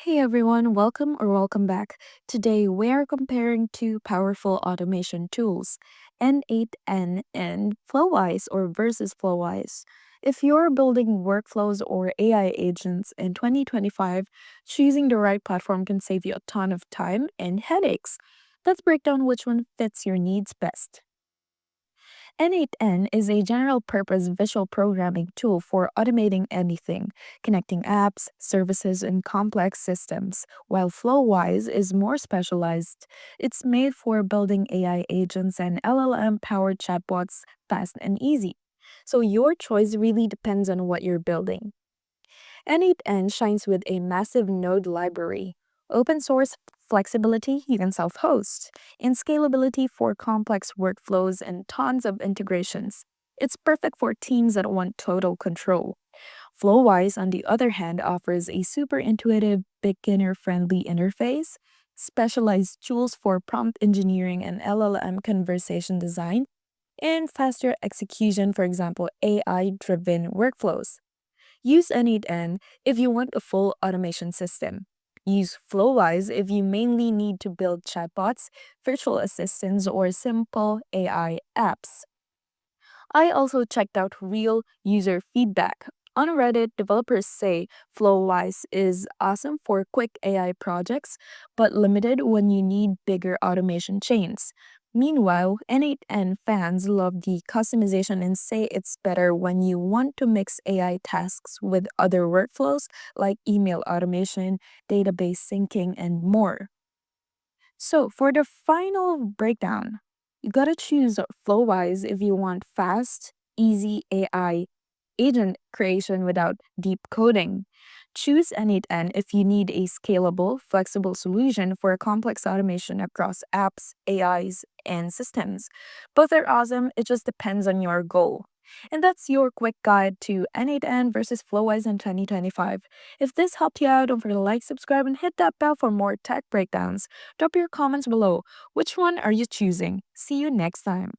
Hey everyone, welcome back. Today we're comparing two powerful automation tools, N8n and Flowise or versus Flowise. If you're building workflows or AI agents in 2025, choosing the right platform can save you a ton of time and headaches. Let's break down which one fits your needs best. N8n is a general purpose visual programming tool for automating anything, connecting apps, services, and complex systems, while Flowise is more specialized. It's made for building AI agents and LLM powered chatbots fast and easy. So your choice really depends on what you're building. N8n shines with a massive node library, open source flexibility you can self host, and scalability for complex workflows and tons of integrations. It's perfect for teams that want total control. Flowise, on the other hand, offers a super intuitive, beginner friendly interface, specialized tools for prompt engineering and LLM conversation design, and faster execution, for example, AI driven workflows. Use N8n if you want a full automation system. Use Flowise if you mainly need to build chatbots, virtual assistants, or simple AI apps. I also checked out real user feedback. On Reddit, developers say Flowise is awesome for quick AI projects, but limited when you need bigger automation chains. Meanwhile, N8n fans love the customization and say it's better when you want to mix AI tasks with other workflows like email automation, database syncing, and more. So, for the final breakdown, you gotta choose Flowise if you want fast, easy AI agent creation without deep coding. Choose N8n if you need a scalable, flexible solution for complex automation across apps, AIs, and systems. Both are awesome, it just depends on your goal. And that's your quick guide to N8n versus Flowise in 2025. If this helped you out, don't forget to like, subscribe, and hit that bell for more tech breakdowns. Drop your comments below. Which one are you choosing? See you next time.